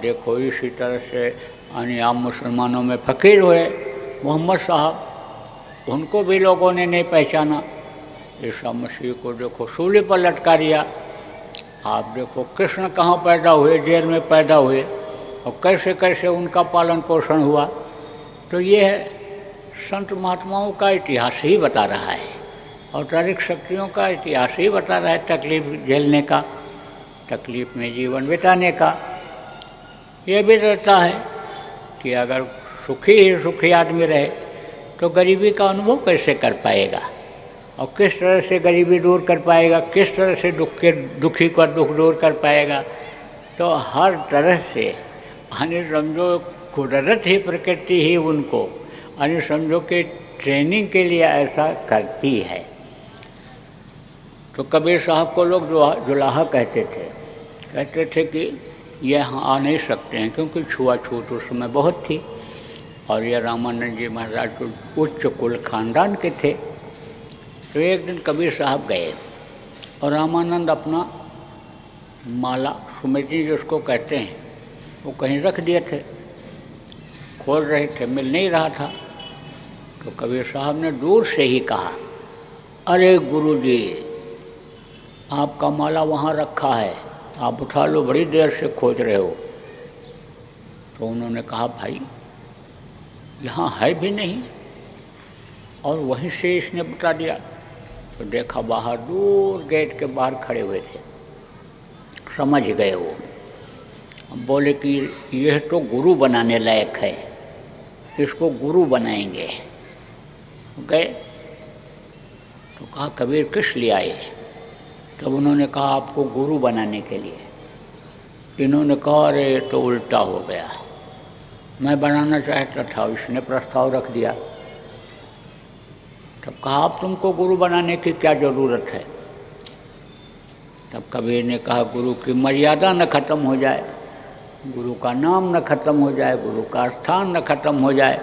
देखो इसी तरह से यानी आप मुसलमानों में फ़कीर हुए मोहम्मद साहब, उनको भी लोगों ने नहीं पहचाना। ईसा मसीह को देखो सूली पर लटका दिया। आप देखो कृष्ण कहाँ पैदा हुए, जेल में पैदा हुए, और कैसे कैसे उनका पालन पोषण हुआ। तो ये है संत महात्माओं का इतिहास ही बता रहा है, औपचारिक शक्तियों का इतिहास ही बता रहा है, तकलीफ झेलने का, तकलीफ में जीवन बिताने का। ये भी रहता है कि अगर सुखी ही सुखी आदमी रहे तो गरीबी का अनुभव कैसे कर पाएगा, और किस तरह से गरीबी दूर कर पाएगा, किस तरह से दुखी का दुख दूर कर पाएगा। तो हर तरह से यानी समझो कुदरत ही, प्रकृति ही उनको यानी समझो कि ट्रेनिंग के लिए ऐसा करती है। तो कबीर साहब को लोग जुलाहा कहते थे कि ये यहाँ आ नहीं सकते हैं, क्योंकि छुआछूत उस समय बहुत थी, और ये रामानंद जी महाराज तो उच्च कुल खानदान के थे। तो एक दिन कबीर साहब गए और रामानंद अपना माला सुमिति जिसको कहते हैं वो कहीं रख दिए थे, खोल रहे थे, मिल नहीं रहा था। तो कबीर साहब ने दूर से ही कहा, अरे गुरु जी, आपका माला वहाँ रखा है, आप उठा लो, बड़ी देर से खोज रहे हो। तो उन्होंने कहा, भाई यहाँ है भी नहीं, और वहीं से इसने बता दिया। तो देखा बाहर, दूर गेट के बाहर खड़े हुए थे, समझ गए वो। बोले कि यह तो गुरु बनाने लायक है, इसको गुरु बनाएंगे। गए तो कहा, कबीर किस लिए आए? तब उन्होंने कहा, आपको गुरु बनाने के लिए। इन्होंने कहा, अरे तो उल्टा हो गया, मैं बनाना चाहता था, इसने प्रस्ताव रख दिया। तब कहा, आप तुमको गुरु बनाने की क्या ज़रूरत है? तब कबीर ने कहा, गुरु की मर्यादा न खत्म हो जाए, गुरु का नाम न खत्म हो जाए, गुरु का स्थान न खत्म हो जाए,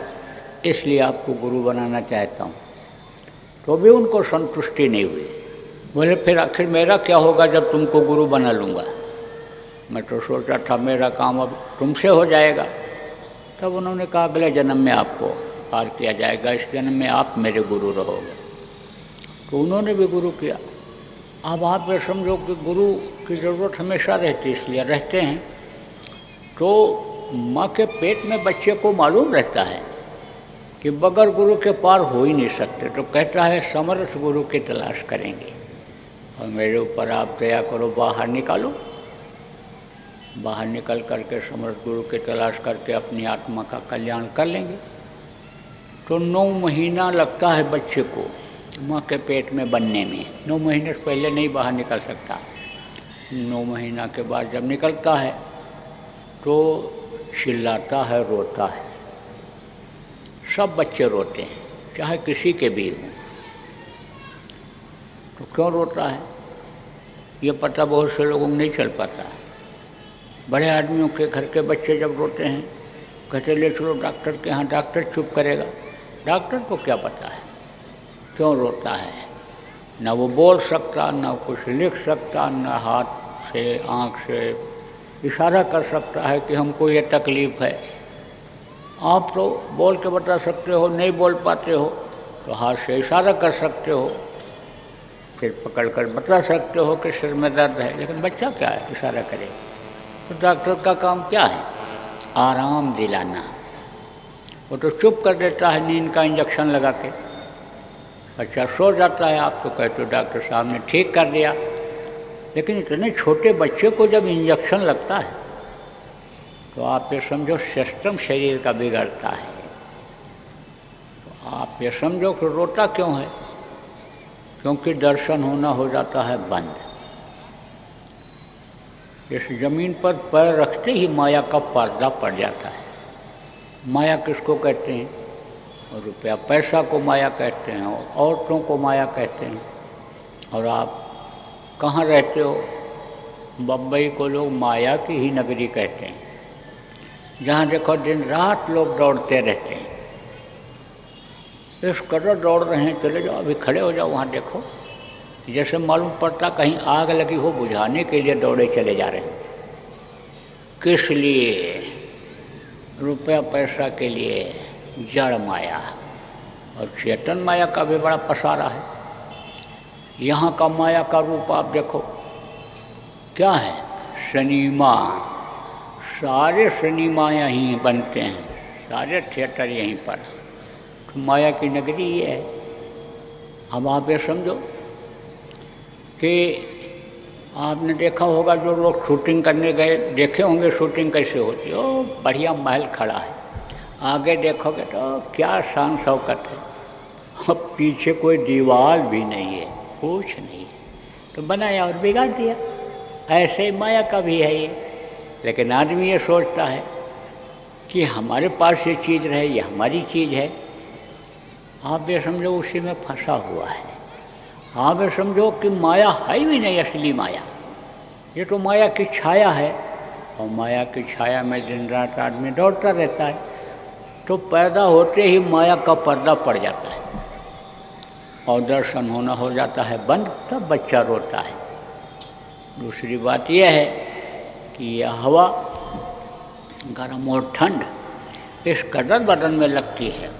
इसलिए आपको गुरु बनाना चाहता हूँ। तो भी उनको संतुष्टि नहीं हुई। बोले, फिर आखिर मेरा क्या होगा जब तुमको गुरु बना लूँगा? मैं तो सोचा था मेरा काम अब तुमसे हो जाएगा। तब उन्होंने कहा, अगले जन्म में आपको पार किया जाएगा, इस जन्म में आप मेरे गुरु रहोगे। तो उन्होंने भी गुरु किया। अब आप ये समझो कि गुरु की ज़रूरत हमेशा रहती है, इसलिए रहते हैं। तो माँ के पेट में बच्चे को मालूम रहता है कि बगैर गुरु के पार हो ही नहीं सकते। तो कहता है, समर्थ गुरु की तलाश करेंगे, और मेरे ऊपर आप दया करो, बाहर निकालो। बाहर निकल करके समर्थ गुरु की तलाश करके अपनी आत्मा का कल्याण कर लेंगे। तो 9 महीना लगता है बच्चे को माँ के पेट में बनने में। 9 महीने से पहले नहीं बाहर निकल सकता। 9 महीना के बाद जब निकलता है तो चिल्लाता है, रोता है। सब बच्चे रोते हैं, चाहे किसी के भी हों। तो क्यों रोता है ये पता बहुत से लोगों को नहीं चल पाता है। बड़े आदमियों के घर के बच्चे जब रोते हैं, कहते ले चलो डॉक्टर के यहाँ, डॉक्टर चुप करेगा। डॉक्टर को क्या पता है क्यों रोता है? ना वो बोल सकता, ना कुछ लिख सकता, ना हाथ से आँख से इशारा कर सकता है कि हमको ये तकलीफ़ है। आप तो बोल के बता सकते हो, नहीं बोल पाते हो तो हाथ से इशारा कर सकते हो, सिर पकड़ कर बता सकते हो कि सिर में दर्द है। लेकिन बच्चा क्या है, इशारा करे? तो डॉक्टर का काम क्या है? आराम दिलाना। वो तो चुप कर देता है नींद का इंजेक्शन लगा के, बच्चा सो जाता है। आप तो कहते हो डॉक्टर साहब ने ठीक कर दिया। लेकिन इतने छोटे बच्चे को जब इंजेक्शन लगता है तो आप ये समझो सिस्टम शरीर का बिगड़ता है। तो आप ये समझो कि रोता क्यों है? क्योंकि दर्शन होना हो जाता है बंद। इस जमीन पर पैर रखते ही माया का पर्दा पड़ जाता है। माया किसको कहते हैं? और रुपया पैसा को माया कहते हैं, और औरतों को माया कहते हैं। और आप कहाँ रहते हो? बम्बई को लोग माया की ही नगरी कहते हैं, जहाँ देखो दिन रात लोग दौड़ते रहते हैं। इस कदर दौड़ रहे हैं, चले जाओ, अभी खड़े हो जाओ, वहाँ देखो, जैसे मालूम पड़ता कहीं आग लगी हो, बुझाने के लिए दौड़े चले जा रहे हैं। किस लिए? रुपया पैसा के लिए, जड़ माया। और चेतन माया का भी बड़ा पसारा है। यहाँ का माया का रूप आप देखो क्या है? सिनेमा। सारे सिनेमा यहीं बनते हैं, सारे थिएटर यहीं पर। तो माया की नगरी ये है। अब आप ये समझो कि आपने देखा होगा जो लोग शूटिंग करने गए, देखे होंगे शूटिंग कैसे होती है। ओ बढ़िया महल खड़ा है, आगे देखोगे तो क्या शान शौकत है, अब पीछे कोई दीवार भी नहीं है, कुछ नहीं है, तो बनाया और बिगाड़ दिया। ऐसे ही माया का भी है ये। लेकिन आदमी ये सोचता है कि हमारे पास ये चीज़ रहे, ये हमारी चीज़ है। आप ये समझो उसी में फंसा हुआ है। आप ये समझो कि माया है भी नहीं असली माया, ये तो माया की छाया है। और माया की छाया में दिन रात आदमी दौड़ता रहता है, तो पैदा होते ही माया का पर्दा पड़ जाता है और दर्शन होना हो जाता है बंद, तब बच्चा रोता है। दूसरी बात यह है कि यह हवा गर्म और ठंड इस कदर बदन में लगती है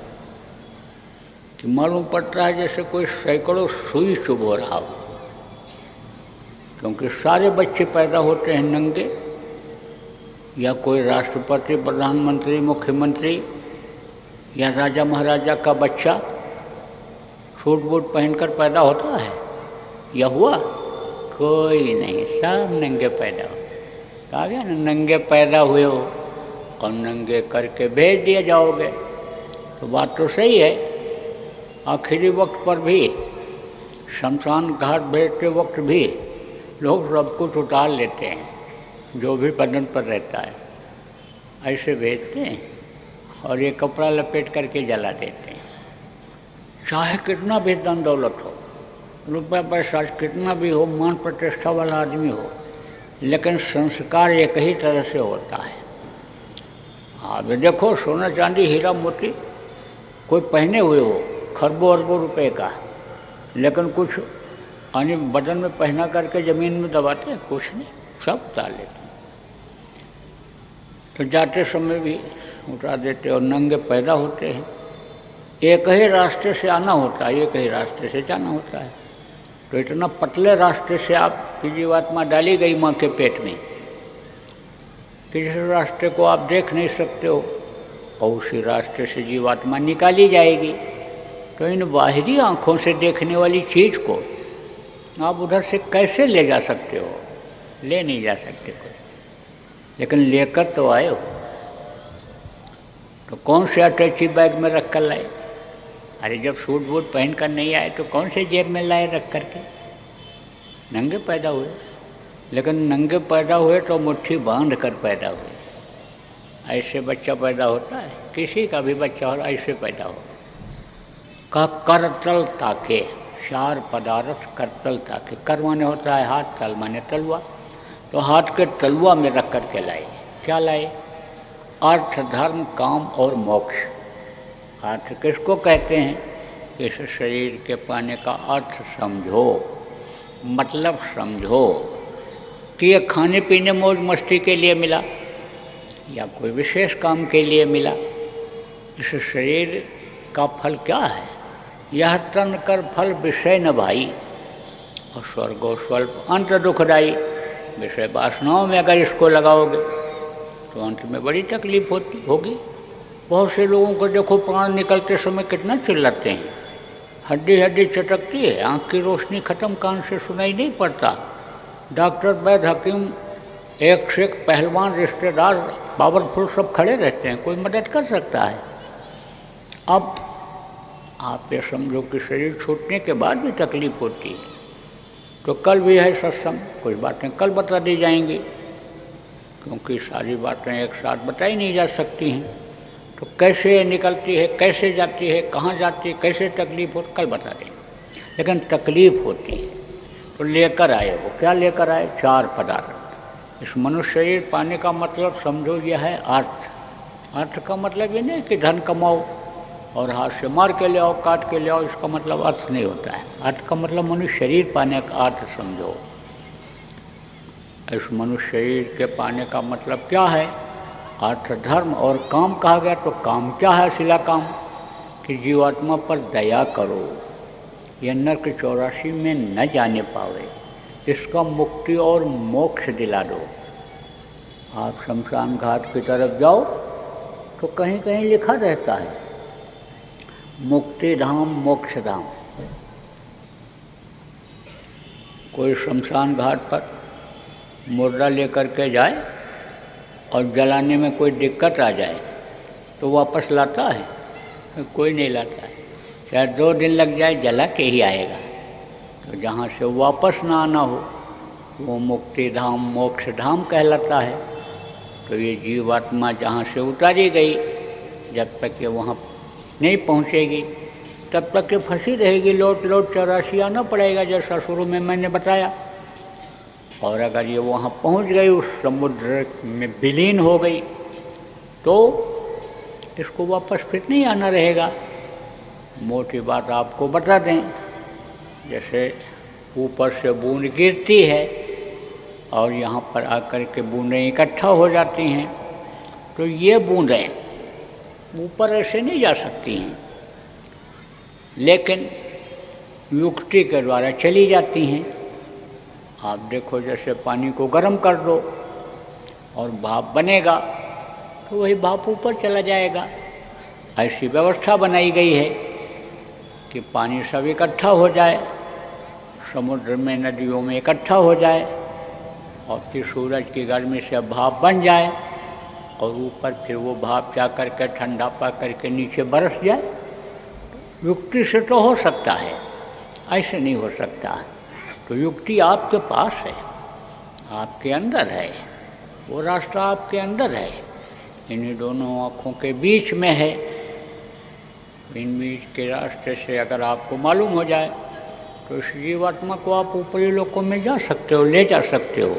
कि मालूम पड़ता है जैसे कोई सैकड़ों सुई चुभ हो रहा हो। क्योंकि सारे बच्चे पैदा होते हैं नंगे, या कोई राष्ट्रपति, प्रधानमंत्री, मुख्यमंत्री या राजा महाराजा का बच्चा सूट बूट पहनकर पैदा होता है या हुआ? कोई नहीं, सब नंगे पैदा हो। कहा गया ना, नंगे पैदा हुए हो और नंगे करके भेज दिए जाओगे। तो बात तो सही है। आखिरी वक्त पर भी, शमशान घाट भेजते वक्त भी लोग सब कुछ उतार लेते हैं जो भी बदन पर रहता है, ऐसे भेजते हैं और ये कपड़ा लपेट करके जला देते हैं। चाहे कितना भी धन दौलत हो, रुपया पैसा कितना भी हो, मान प्रतिष्ठा वाला आदमी हो, लेकिन संस्कार एक ही तरह से होता है। आप देखो सोना चांदी हीरा मोती कोई पहने हुए हो खरबों अरबों रुपए का, लेकिन कुछ यानी बदन में पहना करके ज़मीन में दबाते हैं, कुछ नहीं, सब उतार लेते हैं। तो जाते समय भी उतार देते और नंगे पैदा होते हैं। एक ही रास्ते से आना होता है, एक ही रास्ते से जाना होता है। तो इतना पतले रास्ते से आपकी जीवात्मा डाली गई माँ के पेट में कि जिस रास्ते को आप देख नहीं सकते हो, और उसी रास्ते से जीवात्मा निकाली जाएगी। तो इन बाहरी आँखों से देखने वाली चीज़ को आप उधर से कैसे ले जा सकते हो? ले नहीं जा सकते कुछ, लेकिन लेकर तो आए हो। तो कौन से अटैची बैग में रख कर लाए? अरे जब सूट बूट पहन कर नहीं आए तो कौन से जेब में लाए रख करके? नंगे पैदा हुए, लेकिन नंगे पैदा हुए तो मुट्ठी बांध कर पैदा हुए। ऐसे बच्चा पैदा होता है, किसी का भी बच्चा हो ऐसे पैदा हो। का करतल ताके, चार पदार्थ करतल ताके, कर माने होता है हाथ, तल माने तलवा। तो हाथ के तलवा में रख कर के लाए। क्या लाए? अर्थ, धर्म, काम और मोक्ष। अर्थ किसको कहते हैं? इस शरीर के पाने का अर्थ समझो, मतलब समझो कि ये खाने पीने मौज मस्ती के लिए मिला या कोई विशेष काम के लिए मिला। इस शरीर का फल क्या है? यह तन कर फल विषय न भाई, और स्वर्गो स्वल्प अंत दुखदाई। विषय वासनाओं में अगर इसको लगाओगे तो अंत में बड़ी तकलीफ होगी। बहुत से लोगों को देखो प्राण निकलते समय कितना चिल्लाते हैं, हड्डी हड्डी चटकती है, आँख की रोशनी खत्म, कान से सुनाई नहीं पड़ता। डॉक्टर, वैद्य, हकीम, एक से एक पहलवान, रिश्तेदार, पावरफुल सब खड़े रहते हैं, कोई मदद कर सकता है। अब आप ये समझो कि शरीर छूटने के बाद भी तकलीफ होती है। तो कल भी है सत्संग, कुछ बातें कल बता दी जाएंगी, क्योंकि सारी बातें एक साथ बताई नहीं जा सकती हैं। तो कैसे निकलती है, कैसे जाती है, कहाँ जाती है, कैसे तकलीफ हो, कल बता देंगे। लेकिन तकलीफ होती है तो लेकर आए। वो क्या लेकर आए? चार पदार्थ। इस मनुष्य शरीर पाने का मतलब समझो यह है अर्थ। अर्थ का मतलब ये नहीं कि धन कमाओ और हाथ से मार के ले आओ, काट के ले आओ, इसका मतलब अर्थ नहीं होता है। अर्थ का मतलब मनुष्य शरीर पाने का अर्थ समझो। इस मनुष्य शरीर के पाने का मतलब क्या है? अर्थ, धर्म और काम कहा गया। तो काम क्या है? असिला काम कि जीवात्मा पर दया करो, यह नरक 84 में न जाने पावे, इसका मुक्ति और मोक्ष दिला दो। आप शमशान घाट की तरफ जाओ तो कहीं कहीं लिखा रहता है मुक्ति धाम मोक्ष धाम। कोई शमशान घाट पर मुर्दा लेकर के जाए और जलाने में कोई दिक्कत आ जाए तो वापस लाता है? कोई नहीं लाता है। चाहे 2 दिन लग जाए, जला के ही आएगा। तो जहाँ से वापस ना आना हो वो मुक्ति धाम मोक्ष धाम कहलाता है। तो ये जीवात्मा जहाँ से उतारी गई, जब तक ये वहाँ नहीं पहुँचेगी तब तक ये फंसी रहेगी, लौट लौट 84 आना पड़ेगा, जैसा शुरू में मैंने बताया। और अगर ये वहाँ पहुँच गई, उस समुद्र में विलीन हो गई, तो इसको वापस फिर नहीं आना रहेगा। मोटी बात आपको बता दें, जैसे ऊपर से बूंद गिरती है और यहाँ पर आकर के बूंदें इकट्ठा हो जाती हैं, तो ये बूंदें ऊपर ऐसे नहीं जा सकती हैं, लेकिन युक्ति के द्वारा चली जाती हैं। आप देखो, जैसे पानी को गर्म कर दो और भाप बनेगा तो वही भाप ऊपर चला जाएगा। ऐसी व्यवस्था बनाई गई है कि पानी सब इकट्ठा हो जाए, समुद्र में नदियों में इकट्ठा हो जाए और फिर सूरज की गर्मी से भाप बन जाए और ऊपर फिर वो भाप जा करके ठंडा पा करके नीचे बरस जाए। युक्ति से तो हो सकता है, ऐसे नहीं हो सकता। तो युक्ति आपके पास है, आपके अंदर है, वो रास्ता आपके अंदर है, इन्हीं दोनों आँखों के बीच में है। इन बीच के रास्ते से अगर आपको मालूम हो जाए तो इस जीवात्मा को आप ऊपरी लोकों में जा सकते हो, ले जा सकते हो।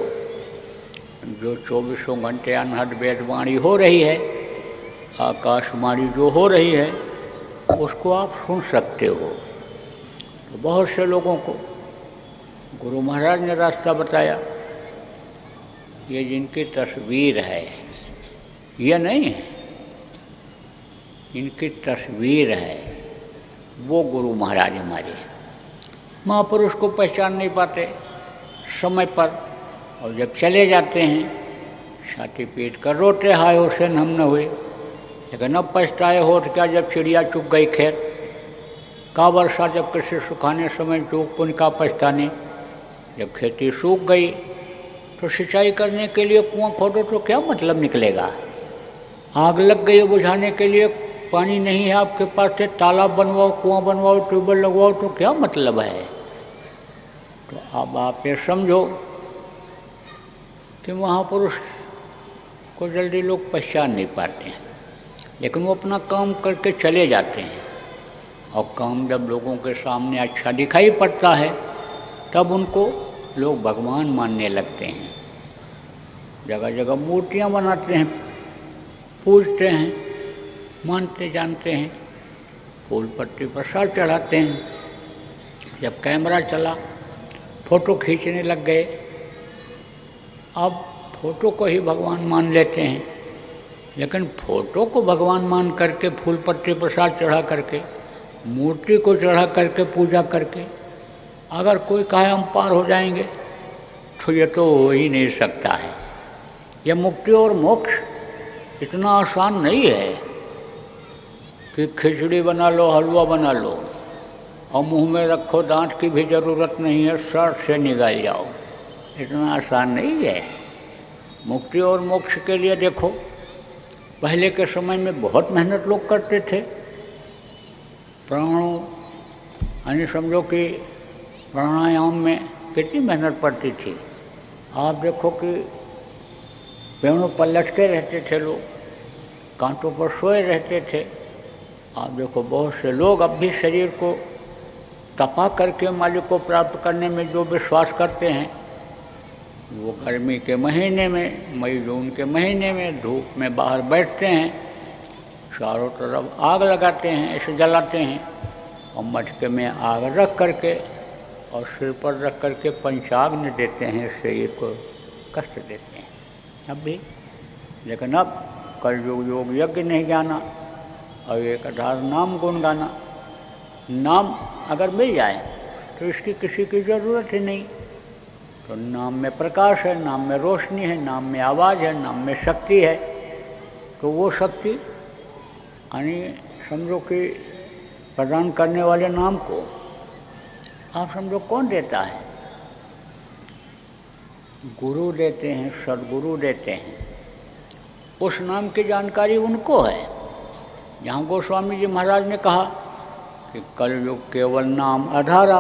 जो 24 घंटे अनहद वेदवाणी हो रही है, आकाशवाणी जो हो रही है, उसको आप सुन सकते हो। तो बहुत से लोगों को गुरु महाराज ने रास्ता बताया। ये जिनकी तस्वीर है, ये नहीं है, इनकी तस्वीर है, वो गुरु महाराज हमारे। महापुरुष को पहचान नहीं पाते समय पर, और जब चले जाते हैं छाती पीट कर रोते, हाय हुसैन हम न हुए। लेकिन अब पछताए होठ क्या, जब चिड़िया चुग गई खेत, का वर्षा जब कृषि सुखाने समय चूक पुण्य का पछताने। जब खेती सूख गई तो सिंचाई करने के लिए कुआं खोदो तो क्या मतलब निकलेगा? आग लग गई बुझाने के लिए पानी नहीं है आपके पास, से तालाब बनवाओ, कुआं बनवाओ, ट्यूबवेल लगवाओ, तो क्या मतलब है? तो अब आप ये समझो कि महापुरुष को जल्दी लोग पहचान नहीं पाते हैं, लेकिन वो अपना काम करके चले जाते हैं। और काम जब लोगों के सामने अच्छा दिखाई पड़ता है तब उनको लोग भगवान मानने लगते हैं। जगह जगह मूर्तियाँ बनाते हैं, पूजते हैं, मानते जानते हैं, फूल पत्ती प्रसाद चढ़ाते हैं। जब कैमरा चला, फ़ोटो खींचने लग गए, अब फ़ोटो को ही भगवान मान लेते हैं। लेकिन फ़ोटो को भगवान मान करके, फूल पत्ती प्रसाद चढ़ा करके, मूर्ति को चढ़ा करके, पूजा करके अगर कोई कहे हम पार हो जाएंगे, तो ये तो हो ही नहीं सकता है। यह मुक्ति और मोक्ष इतना आसान नहीं है कि खिचड़ी बना लो, हलवा बना लो और मुंह में रखो, दांत की भी ज़रूरत नहीं है, सर से निकाल जाओ। इतना आसान नहीं है। मुक्ति और मोक्ष के लिए देखो, पहले के समय में बहुत मेहनत लोग करते थे। प्राणों यानी समझो कि प्राणायाम में कितनी मेहनत पड़ती थी। आप देखो कि पेड़ों पर लटके रहते थे लोग, कांटों पर सोए रहते थे। आप देखो बहुत से लोग अब भी शरीर को तपा करके मालिक को प्राप्त करने में जो विश्वास करते हैं, वो गर्मी के महीने में, मई जून के महीने में धूप में बाहर बैठते हैं, चारों तरफ आग लगाते हैं, ऐसे जलाते हैं और मटके में आग रख करके और सिर पर रख करके पंचाग्नि देते हैं शरीर को कष्ट देते हैं अब भी। लेकिन अब कलयुग योग यज्ञ नहीं जाना और 1000 नाम गुण गाना। नाम अगर मिल जाए तो इसकी किसी की ज़रूरत ही नहीं। तो नाम में प्रकाश है, नाम में रोशनी है, नाम में आवाज़ है, नाम में शक्ति है। तो वो शक्ति यानी समझो कि प्रदान करने वाले नाम को आप समझो कौन देता है? गुरु देते हैं, सदगुरु देते हैं। उस नाम की जानकारी उनको है। जहाँ गोस्वामी जी महाराज ने कहा कि कलयुग केवल नाम आधारा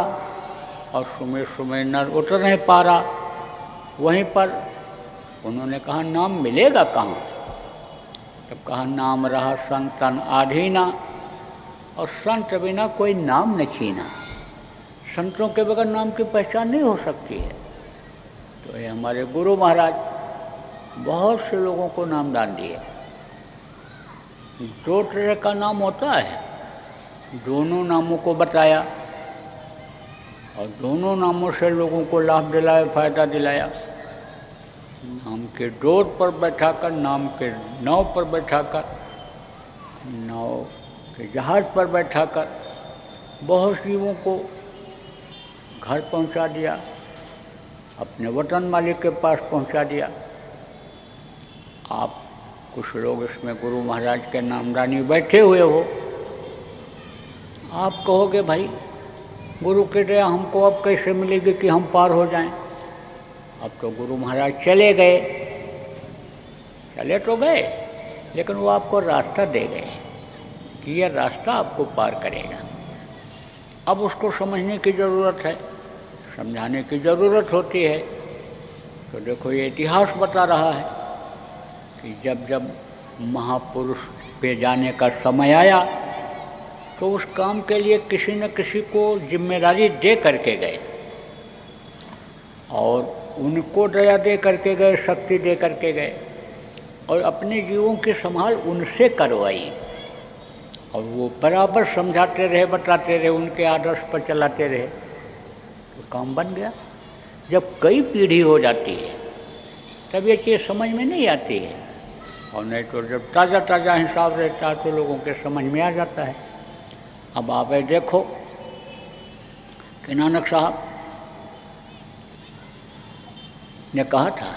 और सुमे सुमे नर उतर नहीं पा रहा, वहीं पर उन्होंने कहा नाम मिलेगा कहाँ? तब कहा नाम रहा संतन आधीना, और संत बिना कोई नाम न छीना। संतों के बगैर नाम की पहचान नहीं हो सकती है। तो ये हमारे गुरु महाराज बहुत से लोगों को नाम दान दिए। 2 तरह का नाम होता है, दोनों नामों को बताया और दोनों नामों से लोगों को लाभ दिलाया, फायदा दिलाया। नाम के डोर पर बैठाकर, नाम के नाव पर बैठाकर, नाव के जहाज पर बैठाकर बहुत जीवों को घर पहुंचा दिया, अपने वतन मालिक के पास पहुंचा दिया। आप कुछ लोग इसमें गुरु महाराज के नामदानी बैठे हुए हो, आप कहोगे भाई गुरु की दया हमको अब कैसे मिलेगी कि हम पार हो जाएं? अब तो गुरु महाराज चले गए, चले तो गए, लेकिन वो आपको रास्ता दे गए कि यह रास्ता आपको पार करेगा। अब उसको समझने की ज़रूरत है, समझाने की ज़रूरत होती है। तो देखो ये इतिहास बता रहा है कि जब जब महापुरुष पे जाने का समय आया तो उस काम के लिए किसी न किसी को जिम्मेदारी दे करके गए और उनको दया दे करके गए, शक्ति दे करके गए और अपने जीवों की संभाल उनसे करवाई। और वो बराबर समझाते रहे, बताते रहे, उनके आदर्श पर चलाते रहे, तो काम बन गया। जब कई पीढ़ी हो जाती है तब ये चीज़ समझ में नहीं आती है, और नहीं तो जब ताज़ा ताज़ा हिसाब रहता है तो लोगों के समझ में आ जाता है। अब आप देखो कि नानक साहब ने कहा था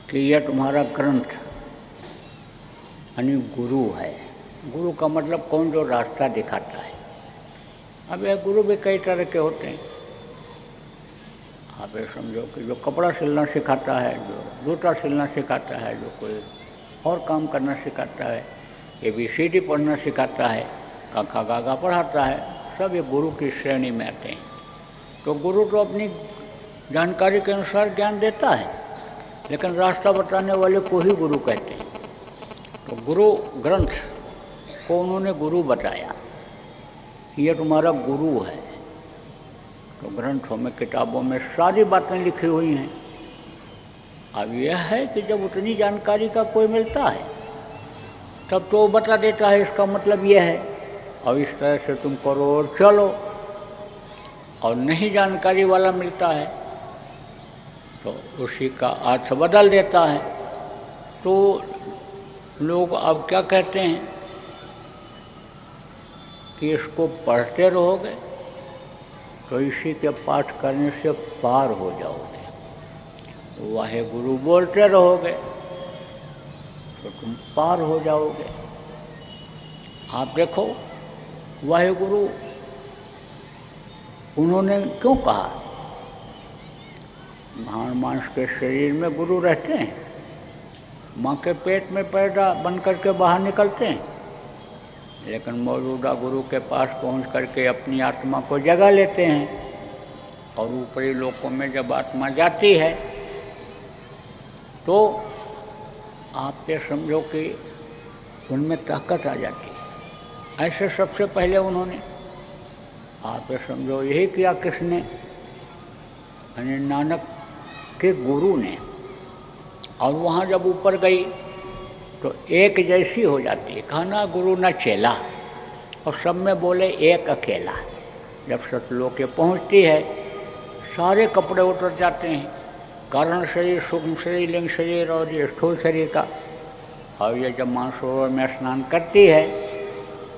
कि यह तुम्हारा ग्रंथ यानी गुरु है। गुरु का मतलब कौन? जो रास्ता दिखाता है। अब यह गुरु भी कई तरह के होते हैं। आप ये समझो कि जो कपड़ा सिलना सिखाता है, जो जूता सिलना सिखाता है, जो कोई और काम करना सिखाता है, ABCD पढ़ना सिखाता है, काका गागा पढ़ाता है, सब ये गुरु की श्रेणी में आते हैं। तो गुरु तो अपनी जानकारी के अनुसार ज्ञान देता है, लेकिन रास्ता बताने वाले को ही गुरु कहते हैं। तो गुरु ग्रंथ को उन्होंने गुरु बताया कि यह तुम्हारा गुरु है। तो ग्रंथों में, किताबों में सारी बातें लिखी हुई हैं। अब यह है कि जब उतनी जानकारी का कोई मिलता है तब तो वो बता देता है इसका मतलब यह है और इस तरह से तुम करो और चलो। और नहीं जानकारी वाला मिलता है तो उसी का अर्थ बदल देता है। तो लोग अब क्या कहते हैं कि इसको पढ़ते रहोगे तो इसी के पाठ करने से पार हो जाओगे, वाहे गुरु बोलते रहोगे तो तुम पार हो जाओगे। आप देखो वाहे गुरु उन्होंने क्यों कहा? भाण मांस के शरीर में गुरु रहते हैं, माँ के पेट में पैदा बन करके बाहर निकलते हैं, लेकिन मौजूदा गुरु के पास पहुंच करके अपनी आत्मा को जगा लेते हैं। और ऊपरी लोकों में जब आत्मा जाती है तो आप ये समझो कि उनमें ताकत आ जाती है। ऐसे सबसे पहले उन्होंने, आप ये समझो, यही किया किसने? यानी नानक के गुरु ने। और वहाँ जब ऊपर गई तो एक जैसी हो जाती है, कहा ना गुरु ना चेला, और सब में बोले एक अकेला। जब सतलोक के पहुँचती है सारे कपड़े उतर जाते हैं, कारण शरीर, सूक्ष्म शरीर, लिंग शरीर और ये स्थूल शरीर का। और ये जब मानसरोवर में स्नान करती है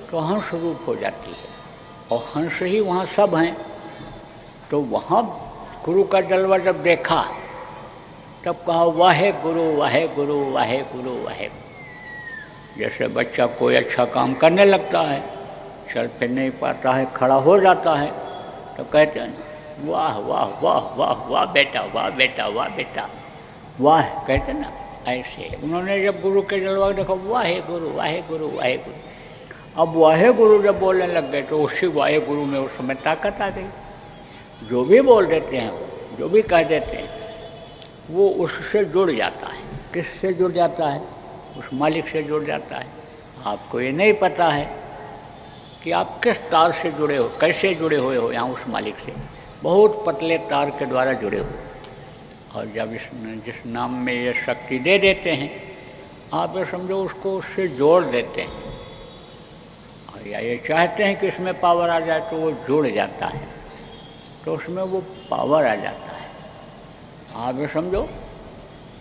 तो हंस रूप हो जाती है और हंस ही वहाँ सब हैं। तो वहाँ गुरु का जलवा जब देखा तब कहा वाहे गुरु वाहे गुरु वाहे गुरु वाहे गुरु। जैसे बच्चा कोई अच्छा काम करने लगता है, चल फिर नहीं पाता है, खड़ा हो जाता है, तो कहते हैं वाह वाह वाह वाह वाह बेटा, वाह बेटा, वाह बेटा, वाह कहते ना। ऐसे उन्होंने जब गुरु के जलवा देखा वाहे गुरु वाहे गुरु वाहे गुरु। अब वाहे गुरु जब बोलने लग गए तो उसी वाहे गुरु में उस समय ताकत आ गई। जो भी बोल देते हैं, वो जो भी कह देते हैं, वो उससे जुड़ जाता है। किससे जुड़ जाता है? उस मालिक से जुड़ जाता है। आपको ये नहीं पता है कि आप किस तार से जुड़े हो, कैसे जुड़े हुए हो यहाँ उस मालिक से। बहुत पतले तार के द्वारा जुड़े हो। और जब जिस नाम में ये शक्ति दे देते हैं, आप ये समझो उसको उससे जोड़ देते हैं। और या ये चाहते हैं कि इसमें पावर आ जाए तो वो जुड़ जाता है, तो उसमें वो पावर आ जाता है। आप ये समझो,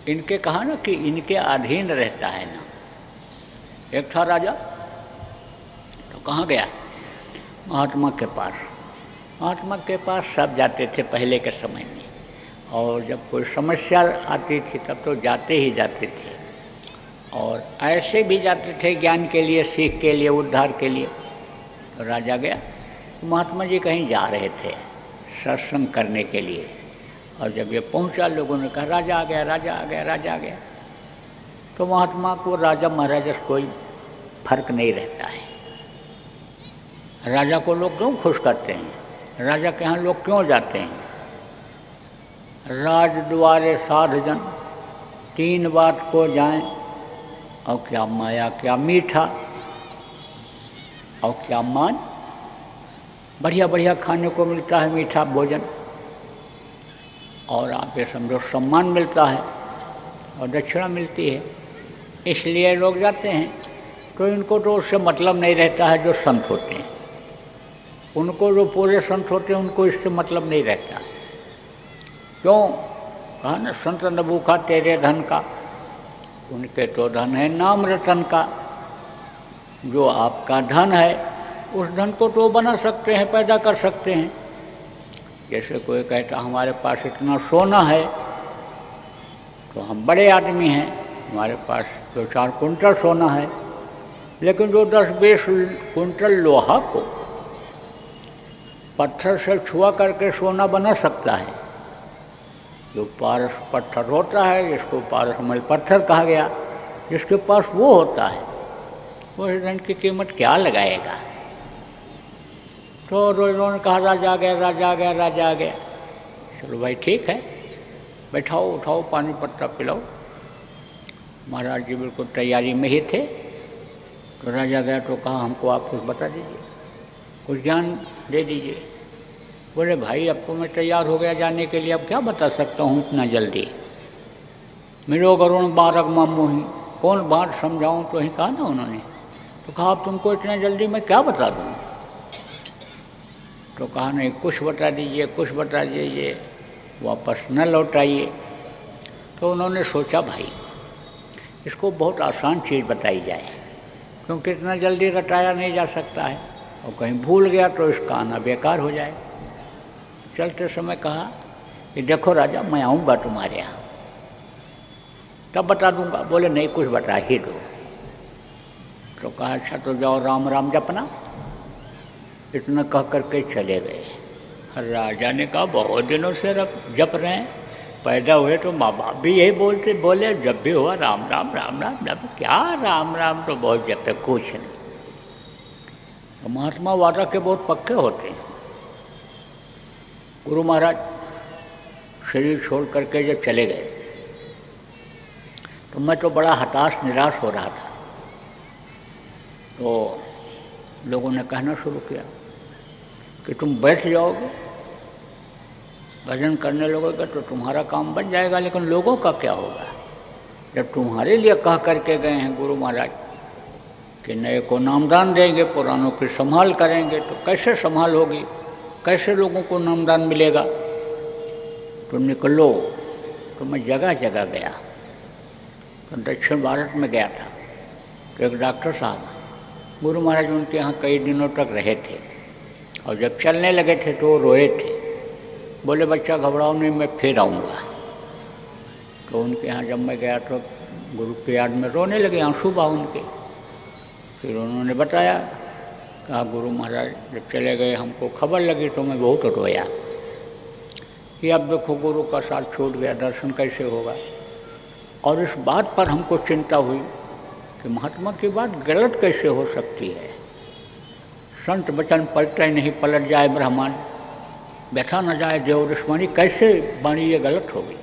इनके कहा ना कि इनके अधीन रहता है ना। एक था राजा, तो कहाँ गया? महात्मा के पास। महात्मा के पास सब जाते थे पहले के समय में, और जब कोई समस्या आती थी तब तो जाते ही जाते थे। और ऐसे भी जाते थे ज्ञान के लिए, सीख के लिए, उद्धार के लिए। तो राजा गया, महात्मा जी कहीं जा रहे थे सत्संग करने के लिए। और जब ये पहुंचा, लोगों ने कहा राजा आ गया, राजा आ गया, राजा आ गया। तो महात्मा को राजा महाराजा से कोई फर्क नहीं रहता है। राजा को लोग क्यों खुश करते हैं? राजा के यहाँ लोग क्यों जाते हैं? राज द्वारे साध जन, तीन बात को जाएं, और क्या माया क्या मीठा, और क्या मान। बढ़िया बढ़िया खाने को मिलता है, मीठा भोजन, और आप ये समझो सम्मान मिलता है और दक्षिणा मिलती है। इसलिए लोग जाते हैं। तो इनको तो उससे मतलब नहीं रहता है जो संत होते हैं। उनको जो पूरे संत होते हैं उनको इससे मतलब नहीं रहता। क्यों? कहा ना, संत न भूखा तेरे धन का, उनके तो धन है नाम रतन का। जो आपका धन है उस धन को तो बना सकते हैं, पैदा कर सकते हैं। जैसे कोई कहता हमारे पास इतना सोना है तो हम बड़े आदमी हैं, हमारे पास 2-4 कुंटल सोना है। लेकिन जो 10-20 कुंटल लोहा को पत्थर से छुआ करके सोना बना सकता है, जो पारस पत्थर होता है, जिसको पारसमल पत्थर कहा गया, जिसके पास वो होता है, वो धन की कीमत क्या लगाएगा? तो रोज़ कहा राजा आ गया, राजा आ गया, राजा आ गया। चलो भाई ठीक है, बैठाओ, उठाओ, पानी पत्ता पिलाओ। महाराज जी बिल्कुल तैयारी में ही थे। तो राजा गया तो कहा हमको आप कुछ बता दीजिए, कुछ ज्ञान दे दीजिए। बोले भाई अब तो मैं तैयार हो गया जाने के लिए, अब क्या बता सकता हूँ इतना जल्दी। मिलो गरुण बारक मोही, कौन बात समझाऊँ, तो ही कहा ना उन्होंने। तो कहा अब तुमको इतना जल्दी मैं क्या बता दूँ? तो कहा नहीं, कुछ बता दीजिए, कुछ बता दीजिए, वापस न लौटाइए। तो उन्होंने सोचा भाई इसको बहुत आसान चीज़ बताई जाए, क्योंकि इतना जल्दी रटाया नहीं जा सकता है, और कहीं भूल गया तो इसका आना बेकार हो जाए। चलते समय कहा कि देखो राजा, मैं आऊँगा तुम्हारे यहाँ तब बता दूँगा। बोले नहीं, कुछ बता ही दो। तो कहा अच्छा तो जाओ राम राम जपना। इतना कह करके चले गए। राजा ने कहा बहुत दिनों से जप रहे हैं, पैदा हुए तो माँ बाप भी यही बोले जब भी हुआ राम राम राम राम जप। क्या राम राम तो बहुत जपे, कुछ नहीं। तो महात्मा वादा के बहुत पक्के होते हैं। गुरु महाराज शरीर छोड़ करके जब चले गए तो मैं तो बड़ा हताश निराश हो रहा था। तो लोगों ने कहना शुरू किया कि तुम बैठ जाओगे, भजन करने लगोगे तो तुम्हारा काम बन जाएगा, लेकिन लोगों का क्या होगा? जब तुम्हारे लिए कह करके गए हैं गुरु महाराज कि नए को नामदान देंगे, पुरानों की संभाल करेंगे, तो कैसे संभाल होगी, कैसे लोगों को नामदान मिलेगा? तो निकलो, तो मैं जगह जगह गया। तो दक्षिण भारत में गया था, तो एक डॉक्टर साहब गुरु महाराज उनके यहाँ कई दिनों तक रहे थे, और जब चलने लगे थे तो वो रोए थे। बोले बच्चा घबराओ नहीं, मैं फिर आऊँगा। तो उनके यहाँ जब मैं गया तो गुरु की याद में रोने लगे, आंसू बहा उनके। फिर उन्होंने बताया, कहा गुरु महाराज जब चले गए हमको खबर लगी तो मैं बहुत रोया कि अब देखो गुरु का साथ छूट गया, दर्शन कैसे होगा। और इस बात पर हमको चिंता हुई कि महात्मा की बात गलत कैसे हो सकती है। संत वचन पलटे नहीं, पलट जाए ब्रह्मांड, बैठा न जाए देव दुश्मनी, कैसे वाणी ये गलत होगी।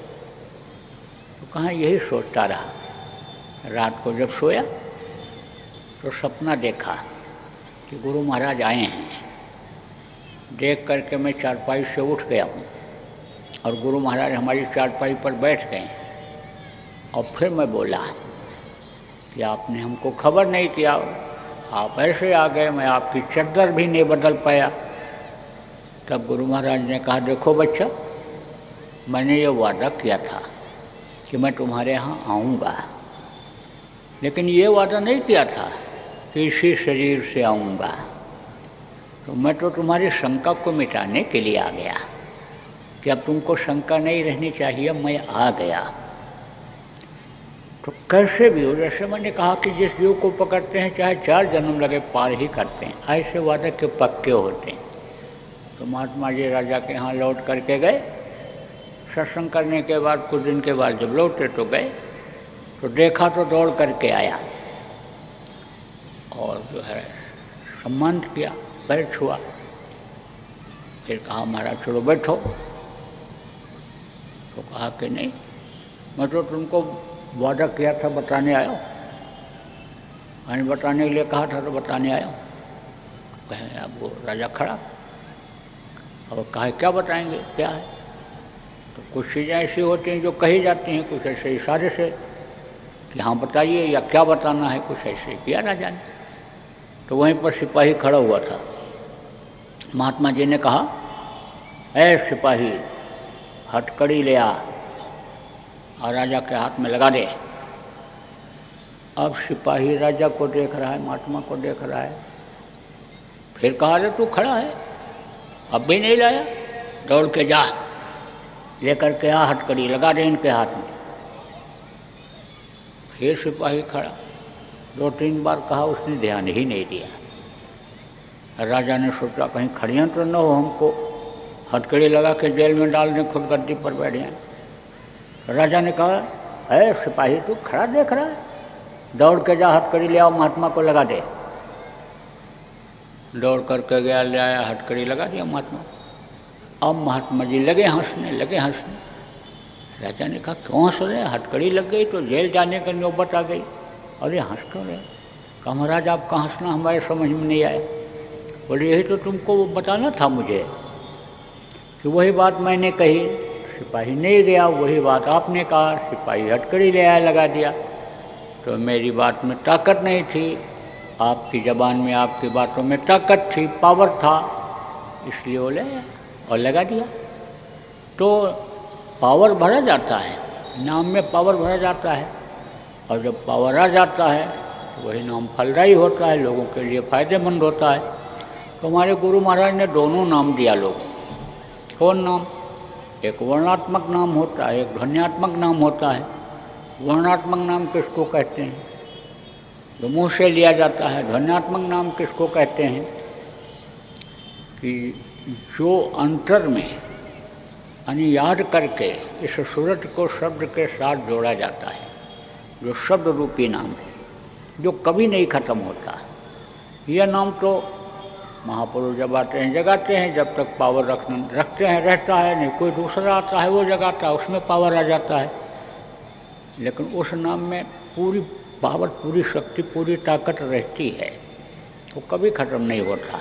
तो कहाँ यही सोचता रहा। रात को जब सोया तो सपना देखा कि गुरु महाराज आए हैं। देख करके मैं चारपाई से उठ गया हूँ और गुरु महाराज हमारी चारपाई पर बैठ गए। और फिर मैं बोला कि आपने हमको खबर नहीं किया, आप ऐसे आ गए, मैं आपकी चद्दर भी नहीं बदल पाया। तब गुरु महाराज ने कहा, देखो बच्चा, मैंने ये वादा किया था कि मैं तुम्हारे यहाँ आऊँगा, लेकिन ये वादा नहीं किया था कि इसी शरीर से आऊँगा। तो मैं तो तुम्हारी शंका को मिटाने के लिए आ गया कि अब तुमको शंका नहीं रहनी चाहिए, मैं आ गया। तो कैसे भी हो, जैसे मैंने कहा कि जिस जीव को पकड़ते हैं चाहे 4 जन्म लगे पार ही करते हैं, ऐसे वादे के पक्के होते हैं। तो महात्मा जी राजा के यहाँ लौट करके गए। सत्संग करने के बाद कुछ दिन के बाद जब लौटे तो गए तो देखा तो दौड़ करके आया और जो है सम्मान किया, पैर छुआ। फिर कहा महाराज चलो बैठो। तो कहा कि नहीं, मैं तो तुमको वादा किया था, बताने आया हूँ। मैंने बताने के लिए कहा था तो बताने आया हूँ। कहें अब वो राजा खड़ा और कहा क्या बताएंगे, क्या है। तो कुछ चीज़ें ऐसी होती हैं जो कही जाती हैं, कुछ ऐसे इशारे से कि हाँ बताइए या क्या बताना है, कुछ ऐसे किया ना जाने। तो वहीं पर सिपाही खड़ा हुआ था। महात्मा जी ने कहा, ऐ सिपाही हथकड़ी ले आ और राजा के हाथ में लगा दे। अब सिपाही राजा को देख रहा है, महात्मा को देख रहा है। फिर कहा, अरे तू खड़ा है, अब भी नहीं लाया, दौड़ के जा लेकर के आ, हथकड़ी लगा दे इनके हाथ में। फिर सिपाही खड़ा, 2-3 बार कहा, उसने ध्यान ही नहीं दिया। राजा ने सोचा कहीं खड़ियाँ तो न हो, हमको हथकड़ी लगा के जेल में डाल दें, खुद गद्दी पर बैठ जाएं। राजा ने कहा, अरे सिपाही तू खड़ा देख रहा है, दौड़ के जा हथकड़ी ले आओ, महात्मा को लगा दे। दौड़ करके गया, ले आया, हथकड़ी लगा दिया महात्मा। अब महात्मा जी लगे हंसने। राजा ने कहा, क्यों हंस रहे, हथकड़ी लग गई तो जेल जाने की नौबत आ गई, और ये हंस क्यों रहे। कहा महाराज आपका हंसना हमारे समझ में नहीं आया। बोले यही तो तुमको बताना था मुझे कि वही बात मैंने कही, सिपाही नहीं गया, वही बात आपने कहा, सिपाही हथकड़ी ले आया, लगा दिया। तो मेरी बात में ताकत नहीं थी, आपकी ज़बान में, आपकी बातों में ताकत थी, पावर था, इसलिए वो ले आया और लगा दिया। तो पावर भरा जाता है, नाम में पावर भरा जाता है, और जब पावर आ जाता है तो वही नाम फलदायी होता है, लोगों के लिए फ़ायदेमंद होता है। तो हमारे गुरु महाराज ने दोनों नाम दिया लोगों को। कौन नाम, एक वर्णात्मक नाम होता है, एक ध्वन्यात्मक नाम होता है। वर्णात्मक नाम किसको कहते हैं, जो मुँह से लिया जाता है। ध्वन्यात्मक नाम किसको कहते हैं कि जो अंतर में यानी याद करके इस सूरत को शब्द के साथ जोड़ा जाता है, जो शब्द रूपी नाम है, जो कभी नहीं खत्म होता। यह नाम तो महापुरुष जब आते हैं जगाते हैं, जब तक पावर रखते हैं रहता है, नहीं कोई दूसरा आता है वो जगाता है, उसमें पावर आ जाता है। लेकिन उस नाम में पूरी पावर, पूरी शक्ति, पूरी ताकत रहती है, वो कभी खत्म नहीं होता।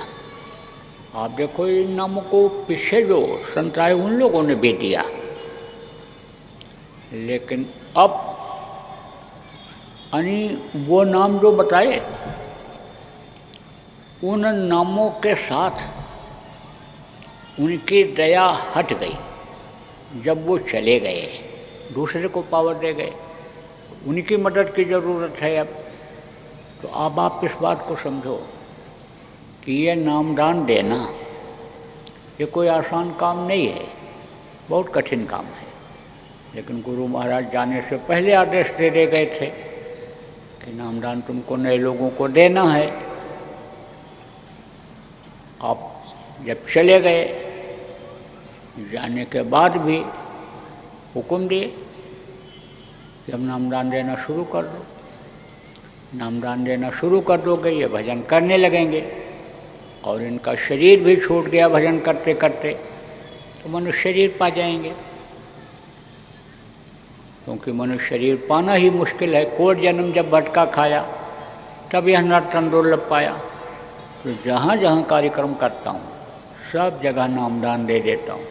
आप देखो इन नामों को पीछे जो संत आए उन लोगों ने भी दिया, लेकिन अब वो नाम जो बताए उन नामों के साथ उनकी दया हट गई जब वो चले गए। दूसरे को पावर दे गए, उनकी मदद की ज़रूरत है अब। तो अब आप इस बात को समझो कि ये नामदान देना ये कोई आसान काम नहीं है, बहुत कठिन काम है। लेकिन गुरु महाराज जाने से पहले आदेश दे गए थे कि नामदान तुमको नए लोगों को देना है। आप जब चले गए, जाने के बाद भी हुक्म दिए कि अब नामदान देना शुरू कर दो। नामदान देना शुरू कर दोगे, ये भजन करने लगेंगे। और इनका शरीर भी छूट गया भजन करते करते, तो मनुष्य शरीर पा जाएंगे। क्योंकि मनुष्य शरीर पाना ही मुश्किल है। कोट जन्म जब भटका खाया, तब यह नर्तन दुर्लभ पाया। तो जहाँ जहाँ कार्यक्रम करता हूँ, सब जगह नामदान दे देता हूँ।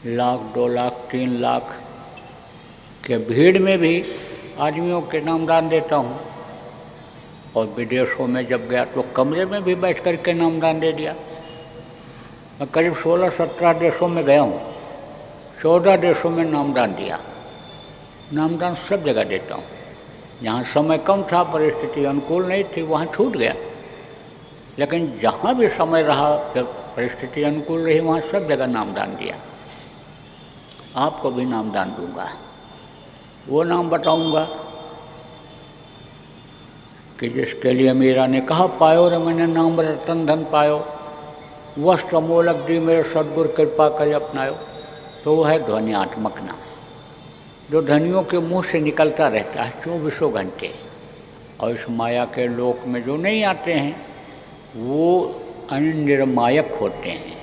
1 लाख 2 लाख 3 लाख के भीड़ में भी आदमियों के नामदान देता हूँ। और विदेशों में जब गया तो कमरे में भी बैठ कर के नामदान दे दिया। मैं करीब 16-17 देशों में गया हूँ, 14 देशों में नामदान दिया। नामदान सब जगह देता हूँ। जहाँ समय कम था, परिस्थिति अनुकूल नहीं थी, वहाँ छूट गया। लेकिन जहाँ भी समय रहा, जब परिस्थिति अनुकूल रही, वहाँ सब जगह नामदान दिया। आपको भी नामदान दूंगा। वो नाम बताऊंगा कि जिसके लिए मीरा ने कहा, पायो रे मैंने नाम रतन धन पायो, वस्त्र अमोलक दी मेरे सद्गुरु कृपा कर अपनायो। तो वो है ध्वनियात्मक नाम, जो धनियों के मुंह से निकलता रहता है 24 घंटे। और इस माया के लोक में जो नहीं आते हैं, वो निर्मायक होते हैं।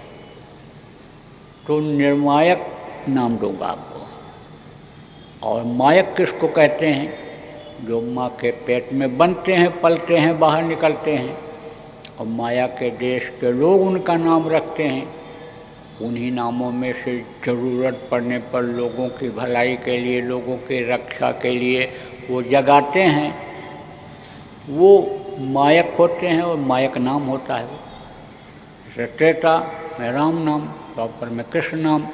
तो निर्मायक नाम दूंगा आपको। और मायक किसको कहते हैं? जो माँ के पेट में बनते हैं, पलते हैं, बाहर निकलते हैं, और माया के देश के लोग उनका नाम रखते हैं। उन्हीं नामों में से ज़रूरत पड़ने पर लोगों की भलाई के लिए, लोगों की रक्षा के लिए वो जगाते हैं। वो मायक होते हैं और मायक नाम होता है। जैसे त्रेता में राम नाम, द्वापर में कृष्ण नाम।